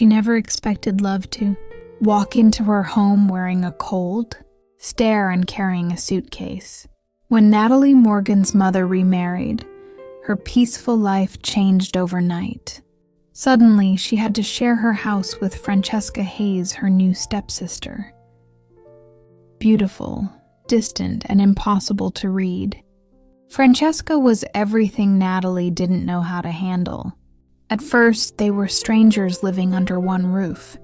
She never expected Love to walk into her home wearing a cold, stare and carrying a suitcase. When Natalie Morgan's mother remarried, her peaceful life changed overnight. Suddenly, she had to share her house with Francesca Hayes, her new stepsister. Beautiful, distant, and impossible to read, Francesca was everything Natalie didn't know how to handle. At first, they were strangers living under one roof,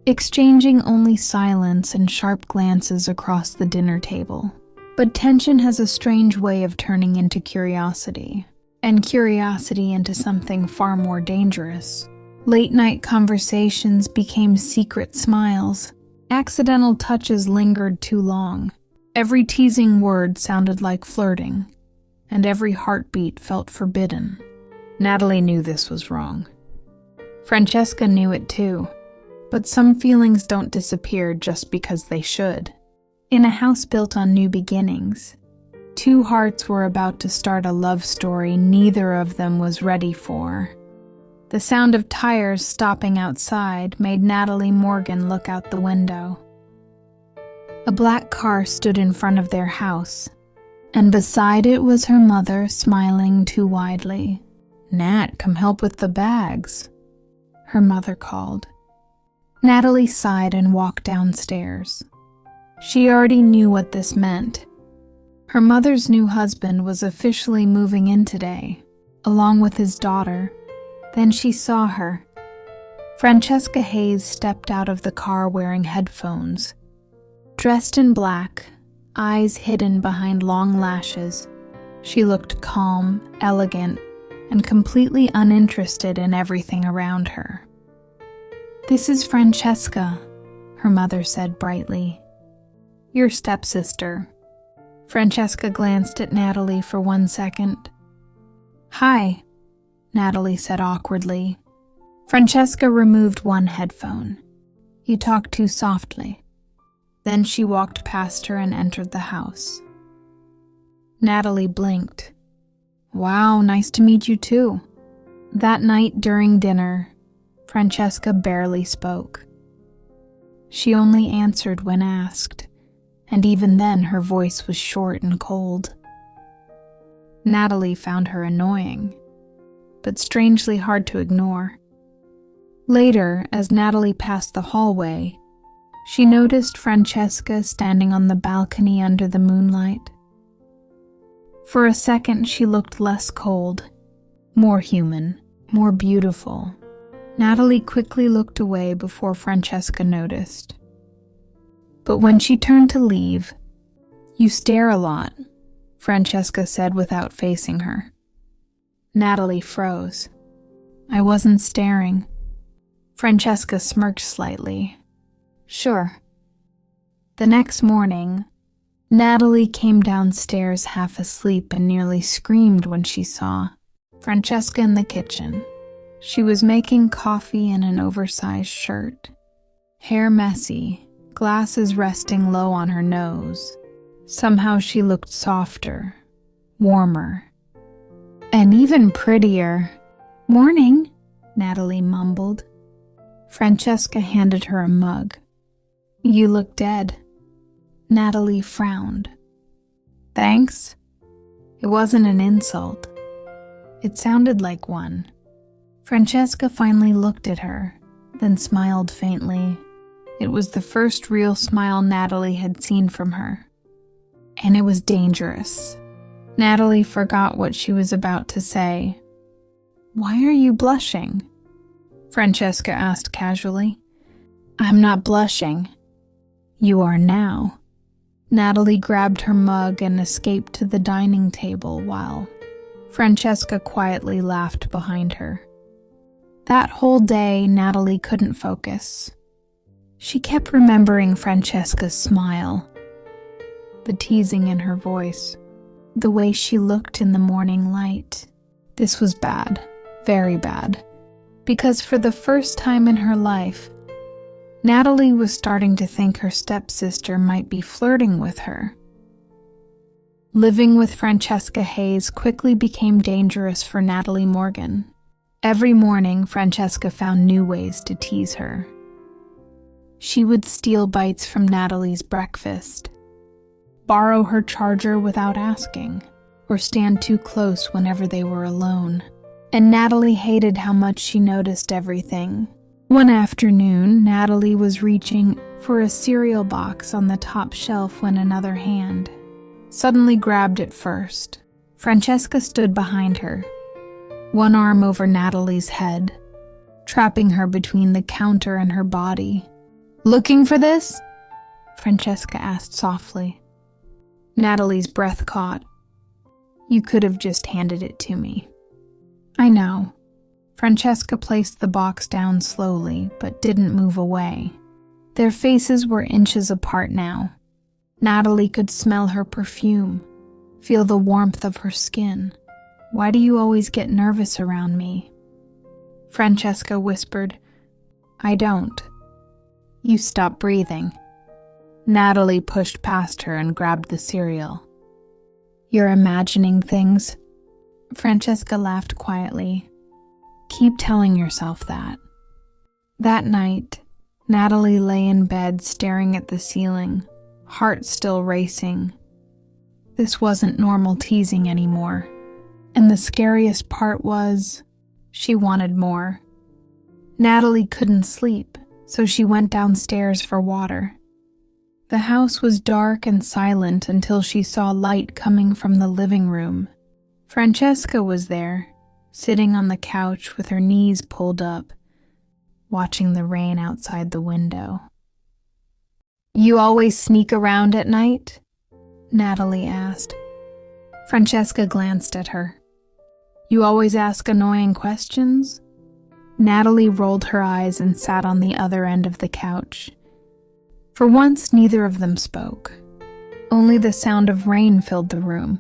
exchanging only silence and sharp glances across the dinner table. But tension has a strange way of turning into curiosity, and curiosity into something far more dangerous. Late-night conversations became secret smiles. Accidental touches lingered too long. Every teasing word sounded like flirting, and every heartbeat felt forbidden. Natalie knew this was wrong. Francesca knew it too, but some feelings don't disappear just because they should. In a house built on new beginnings, two hearts were about to start a love story neither of them was ready for. The sound of tires stopping outside made Natalie Morgan look out the window. A black car stood in front of their house, and beside it was her mother smiling too widely. "Nat, come help with the bags," her mother called. Natalie sighed and walked downstairs. She already knew what this meant. Her mother's new husband was officially moving in today, along with his daughter. Then she saw her. Francesca Hayes stepped out of the car wearing headphones. Dressed in black, eyes hidden behind long lashes, she looked calm, elegant, and completely uninterested in everything around her. "This is Francesca," her mother said brightly. "Your stepsister." Francesca glanced at Natalie for 1 second. "Hi," Natalie said awkwardly. Francesca removed one headphone. "You talk too softly." Then she walked past her and entered the house. Natalie blinked. "Wow, nice to meet you too." That night during dinner, Francesca barely spoke. She only answered when asked, and even then her voice was short and cold. Natalie found her annoying, but strangely hard to ignore. Later, as Natalie passed the hallway, she noticed Francesca standing on the balcony under the moonlight. For a second, she looked less cold, more human, more beautiful. Natalie quickly looked away before Francesca noticed. But when she turned to leave, "You stare a lot," Francesca said without facing her. Natalie froze. "I wasn't staring." Francesca smirked slightly. "Sure." The next morning, Natalie came downstairs half asleep and nearly screamed when she saw Francesca in the kitchen. She was making coffee in an oversized shirt, hair messy, glasses resting low on her nose. Somehow she looked softer, warmer, and even prettier. "Morning," Natalie mumbled. Francesca handed her a mug. "You look dead." Natalie frowned. "Thanks." It wasn't an insult. It sounded like one. Francesca finally looked at her, then smiled faintly. It was the first real smile Natalie had seen from her. And it was dangerous. Natalie forgot what she was about to say. "Why are you blushing?" Francesca asked casually. "I'm not blushing." "You are now." Natalie grabbed her mug and escaped to the dining table while Francesca quietly laughed behind her. That whole day, Natalie couldn't focus. She kept remembering Francesca's smile, the teasing in her voice, the way she looked in the morning light. This was bad, very bad, because for the first time in her life, Natalie was starting to think her stepsister might be flirting with her. Living with Francesca Hayes quickly became dangerous for Natalie Morgan. Every morning, Francesca found new ways to tease her. She would steal bites from Natalie's breakfast, borrow her charger without asking, or stand too close whenever they were alone. And Natalie hated how much she noticed everything. One afternoon, Natalie was reaching for a cereal box on the top shelf when another hand suddenly grabbed it first. Francesca stood behind her, one arm over Natalie's head, trapping her between the counter and her body. "Looking for this?" Francesca asked softly. Natalie's breath caught. "You could have just handed it to me." "I know." Francesca placed the box down slowly, but didn't move away. Their faces were inches apart now. Natalie could smell her perfume, feel the warmth of her skin. "Why do you always get nervous around me?" Francesca whispered. "I don't." "You stop breathing." Natalie pushed past her and grabbed the cereal. "You're imagining things." Francesca laughed quietly. "Keep telling yourself that." That night, Natalie lay in bed staring at the ceiling, heart still racing. This wasn't normal teasing anymore. And the scariest part was, she wanted more. Natalie couldn't sleep, so she went downstairs for water. The house was dark and silent until she saw light coming from the living room. Francesca was there, sitting on the couch with her knees pulled up, watching the rain outside the window. "You always sneak around at night?" Natalie asked. Francesca glanced at her. "You always ask annoying questions?" Natalie rolled her eyes and sat on the other end of the couch. For once, neither of them spoke. Only the sound of rain filled the room.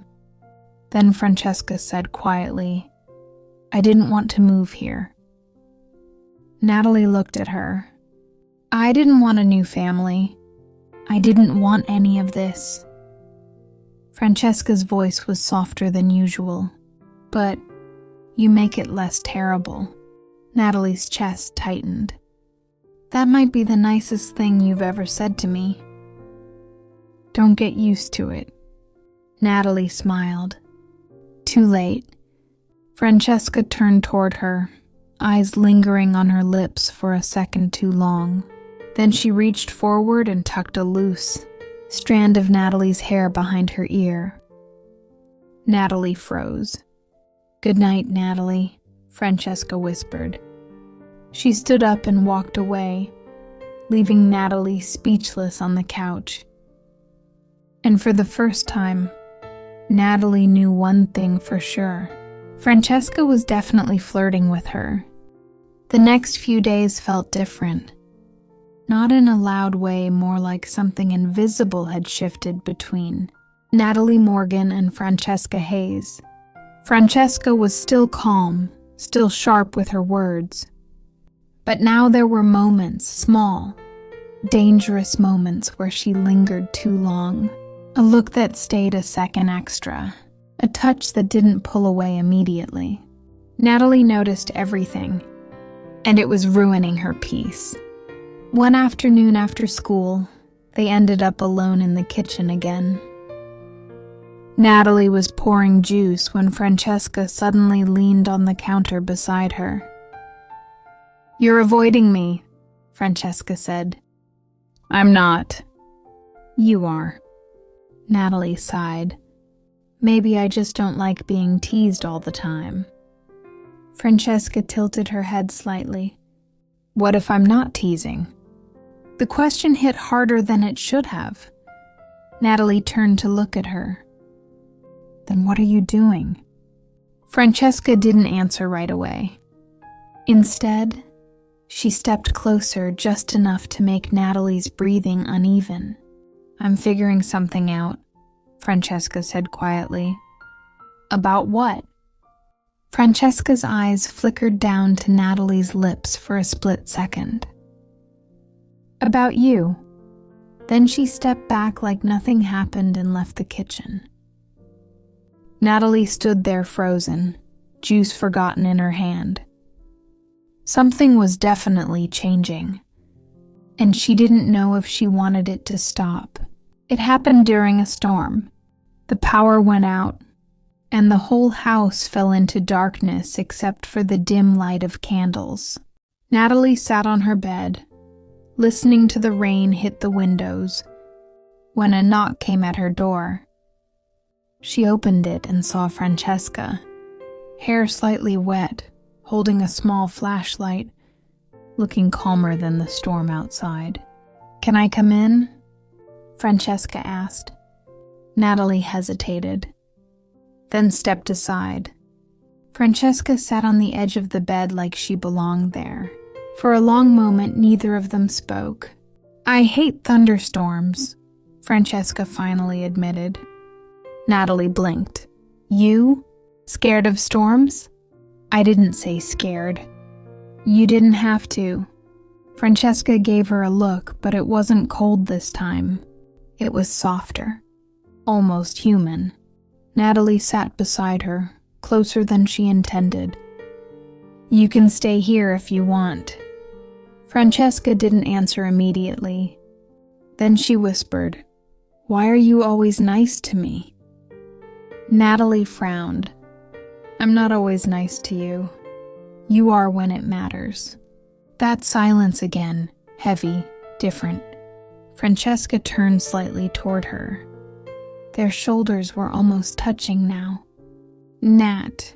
Then Francesca said quietly, "I didn't want to move here." Natalie looked at her. "I didn't want a new family. I didn't want any of this." Francesca's voice was softer than usual. "But you make it less terrible." Natalie's chest tightened. "That might be the nicest thing you've ever said to me." "Don't get used to it." Natalie smiled. Too late. Francesca turned toward her, eyes lingering on her lips for a second too long. Then she reached forward and tucked a loose strand of Natalie's hair behind her ear. Natalie froze. "Good night, Natalie," Francesca whispered. She stood up and walked away, leaving Natalie speechless on the couch. And for the first time, Natalie knew one thing for sure. Francesca was definitely flirting with her. The next few days felt different. Not in a loud way, more like something invisible had shifted between Natalie Morgan and Francesca Hayes. Francesca was still calm, still sharp with her words. But now there were moments, small, dangerous moments where she lingered too long. A look that stayed a second extra. A touch that didn't pull away immediately. Natalie noticed everything, and it was ruining her peace. One afternoon after school, they ended up alone in the kitchen again. Natalie was pouring juice when Francesca suddenly leaned on the counter beside her. "You're avoiding me," Francesca said. "I'm not." "You are." Natalie sighed. "Maybe I just don't like being teased all the time." Francesca tilted her head slightly. "What if I'm not teasing?" The question hit harder than it should have. Natalie turned to look at her. "Then what are you doing?" Francesca didn't answer right away. Instead, she stepped closer just enough to make Natalie's breathing uneven. "I'm figuring something out," Francesca said quietly. "About what?" Francesca's eyes flickered down to Natalie's lips for a split second. "About you." Then she stepped back like nothing happened and left the kitchen. Natalie stood there frozen, juice forgotten in her hand. Something was definitely changing, and she didn't know if she wanted it to stop. It happened during a storm. The power went out, and the whole house fell into darkness except for the dim light of candles. Natalie sat on her bed, listening to the rain hit the windows, when a knock came at her door. She opened it and saw Francesca, hair slightly wet, holding a small flashlight, looking calmer than the storm outside. "Can I come in?" Francesca asked. Natalie hesitated, then stepped aside. Francesca sat on the edge of the bed like she belonged there. For a long moment, neither of them spoke. "I hate thunderstorms," Francesca finally admitted. Natalie blinked. "You? Scared of storms?" "I didn't say scared." "You didn't have to." Francesca gave her a look, but it wasn't cold this time. It was softer, almost human. Natalie sat beside her, closer than she intended. "You can stay here if you want." Francesca didn't answer immediately. Then she whispered, "Why are you always nice to me?" Natalie frowned. "I'm not always nice to you. You are when it matters." That silence again, heavy, different. Francesca turned slightly toward her. Their shoulders were almost touching now. "Nat,"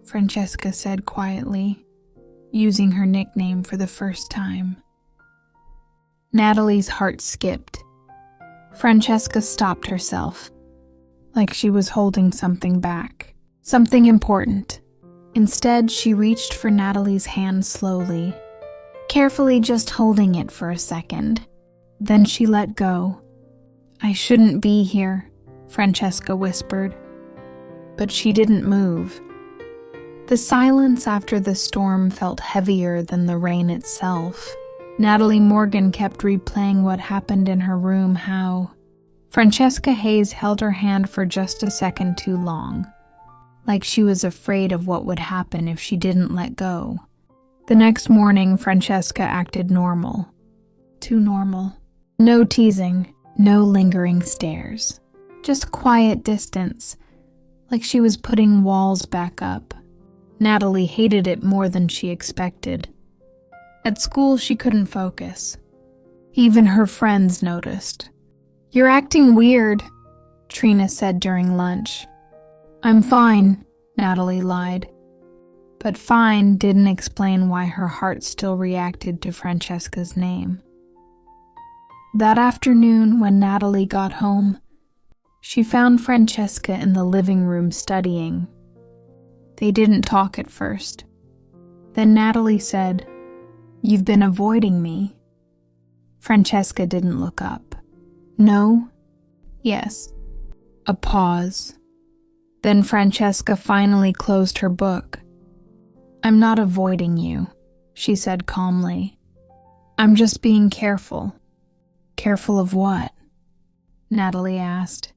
Francesca said quietly, using her nickname for the first time. Natalie's heart skipped. Francesca stopped herself, like she was holding something back, something important. Instead, she reached for Natalie's hand slowly, carefully just holding it for a second. Then she let go. "I shouldn't be here," Francesca whispered. But she didn't move. The silence after the storm felt heavier than the rain itself. Natalie Morgan kept replaying what happened in her room, how Francesca Hayes held her hand for just a second too long, like she was afraid of what would happen if she didn't let go. The next morning, Francesca acted normal. Too normal. No teasing, no lingering stares. Just quiet distance, like she was putting walls back up. Natalie hated it more than she expected. At school, she couldn't focus. Even her friends noticed. "You're acting weird," Trina said during lunch. "I'm fine," Natalie lied. But fine didn't explain why her heart still reacted to Francesca's name. That afternoon, when Natalie got home, she found Francesca in the living room studying. They didn't talk at first. Then Natalie said, "You've been avoiding me." Francesca didn't look up. "No?" "Yes." A pause. Then Francesca finally closed her book. "I'm not avoiding you," she said calmly. "I'm just being careful." "Careful of what?" Natalie asked.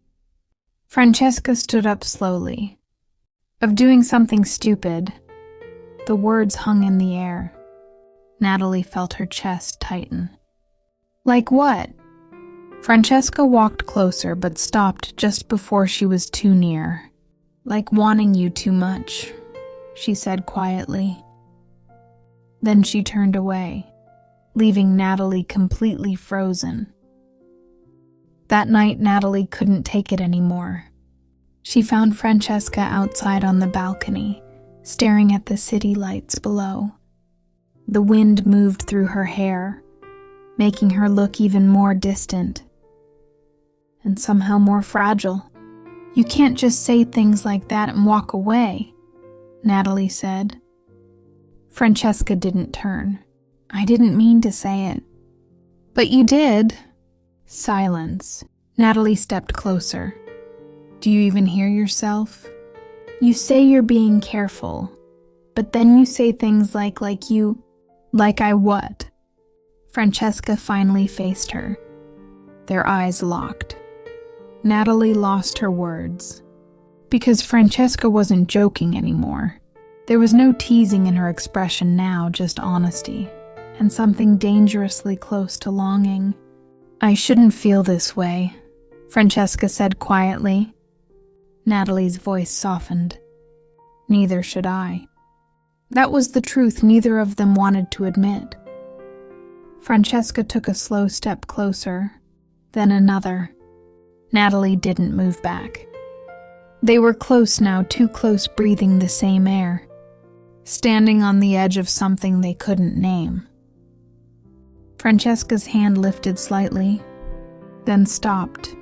Francesca stood up slowly. "Of doing something stupid." The words hung in the air. Natalie felt her chest tighten. "Like what?" Francesca walked closer but stopped just before she was too near. "Like wanting you too much," she said quietly. Then she turned away, leaving Natalie completely frozen. That night, Natalie couldn't take it anymore. She found Francesca outside on the balcony, staring at the city lights below. The wind moved through her hair, making her look even more distant, and somehow more fragile. "You can't just say things like that and walk away," Natalie said. Francesca didn't turn. "I didn't mean to say it." "But you did." Silence. Natalie stepped closer. "Do you even hear yourself? You say you're being careful, but then you say things like you... Like I what?" Francesca finally faced her. Their eyes locked. Natalie lost her words, because Francesca wasn't joking anymore. There was no teasing in her expression now, just honesty, and something dangerously close to longing. "I shouldn't feel this way," Francesca said quietly. Natalie's voice softened. "Neither should I." That was the truth neither of them wanted to admit. Francesca took a slow step closer, then another. Natalie didn't move back. They were close now, too close, breathing the same air, standing on the edge of something they couldn't name. Francesca's hand lifted slightly, then stopped,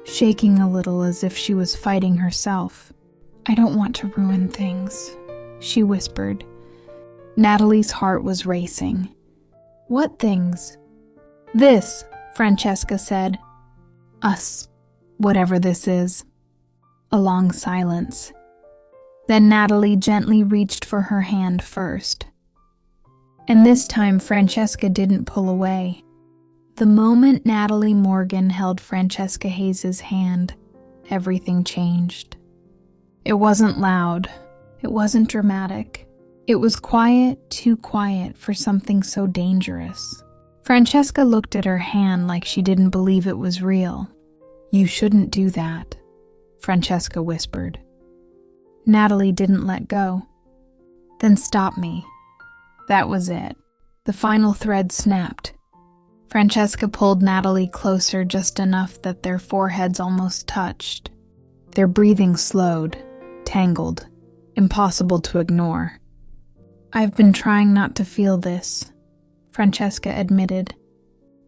shaking a little as if she was fighting herself. "I don't want to ruin things," she whispered. Natalie's heart was racing. "What things?" "This," Francesca said. "Us, whatever this is." A long silence. Then Natalie gently reached for her hand first. And this time Francesca didn't pull away. The moment Natalie Morgan held Francesca Hayes' hand, everything changed. It wasn't loud. It wasn't dramatic. It was quiet, too quiet for something so dangerous. Francesca looked at her hand like she didn't believe it was real. "You shouldn't do that," Francesca whispered. Natalie didn't let go. "Then stop me." That was it. The final thread snapped. Francesca pulled Natalie closer just enough that their foreheads almost touched. Their breathing slowed, tangled, impossible to ignore. "I've been trying not to feel this," Francesca admitted.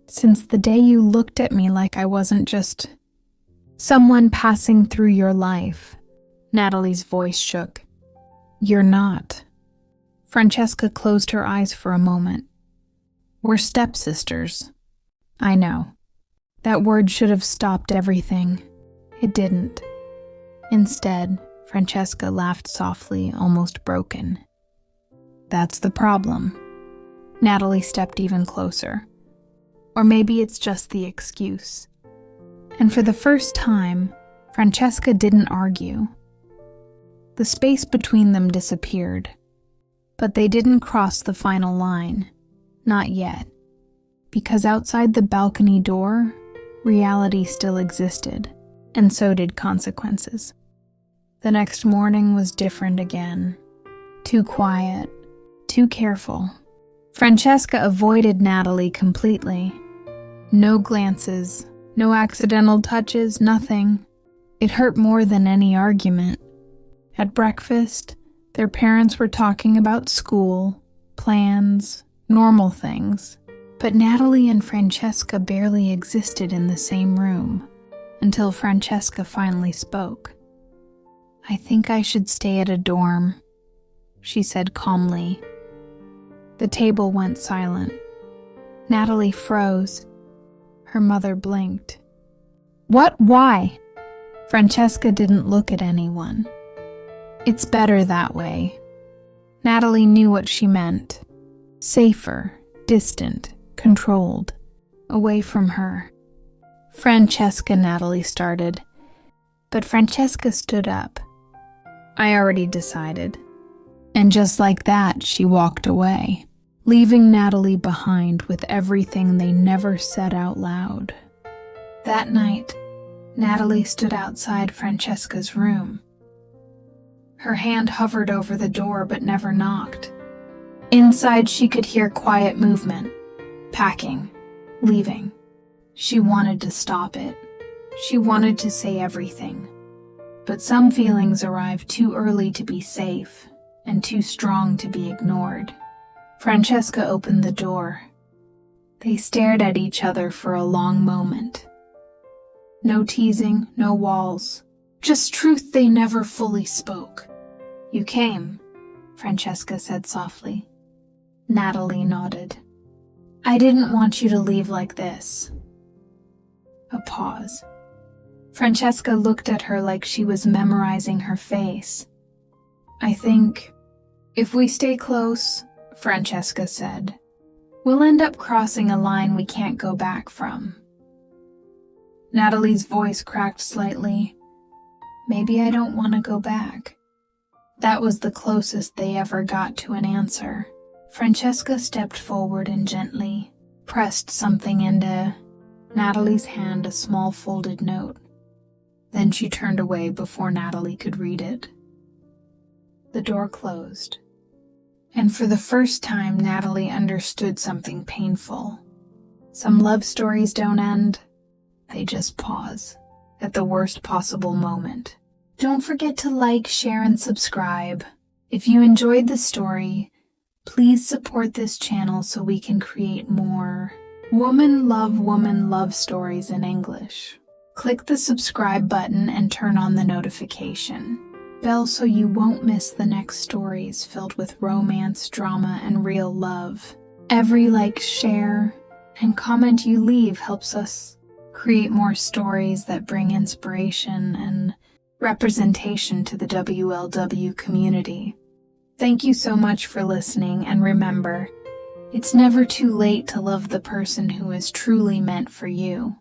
"Since the day you looked at me like I wasn't just someone passing through your life." Natalie's voice shook. "You're not." Francesca closed her eyes for a moment. "We're stepsisters." "I know." That word should have stopped everything. It didn't. Instead, Francesca laughed softly, almost broken. "That's the problem." Natalie stepped even closer. Or maybe it's just the excuse. And for the first time, Francesca didn't argue. The space between them disappeared. But they didn't cross the final line. Not yet. Because outside the balcony door, reality still existed, and so did consequences. The next morning was different again. Too quiet, too careful. Francesca avoided Natalie completely. No glances, no accidental touches, nothing. It hurt more than any argument. At breakfast, their parents were talking about school, plans, normal things. But Natalie and Francesca barely existed in the same room, until Francesca finally spoke. "I think I should stay at a dorm," she said calmly. The table went silent. Natalie froze. Her mother blinked. "What? Why?" Francesca didn't look at anyone. "It's better that way." Natalie knew what she meant. Safer, distant, controlled, away from her. "Francesca," Natalie started. But Francesca stood up. "I already decided." And just like that, she walked away, leaving Natalie behind with everything they never said out loud. That night, Natalie stood outside Francesca's room. Her hand hovered over the door but never knocked. Inside, she could hear quiet movement, packing, leaving. She wanted to stop it. She wanted to say everything. But some feelings arrive too early to be safe, and too strong to be ignored. Francesca opened the door. They stared at each other for a long moment. No teasing, no walls. Just truth they never fully spoke. "You came," Francesca said softly. Natalie nodded. "I didn't want you to leave like this." A pause. Francesca looked at her like she was memorizing her face. "I think, if we stay close," Francesca said, "we'll end up crossing a line we can't go back from." Natalie's voice cracked slightly. "Maybe I don't want to go back." That was the closest they ever got to an answer. Francesca stepped forward and gently pressed something into Natalie's hand, a small folded note. Then she turned away before Natalie could read it. The door closed, and for the first time Natalie understood something painful. Some love stories don't end, they just pause at the worst possible moment. Don't forget to like, share, and subscribe. If you enjoyed the story, please support this channel so we can create more woman love stories in English. Click the subscribe button and turn on the notification bell so you won't miss the next stories filled with romance, drama, and real love. Every like, share, and comment you leave helps us create more stories that bring inspiration and representation to the WLW community. Thank you so much for listening, and remember, it's never too late to love the person who is truly meant for you.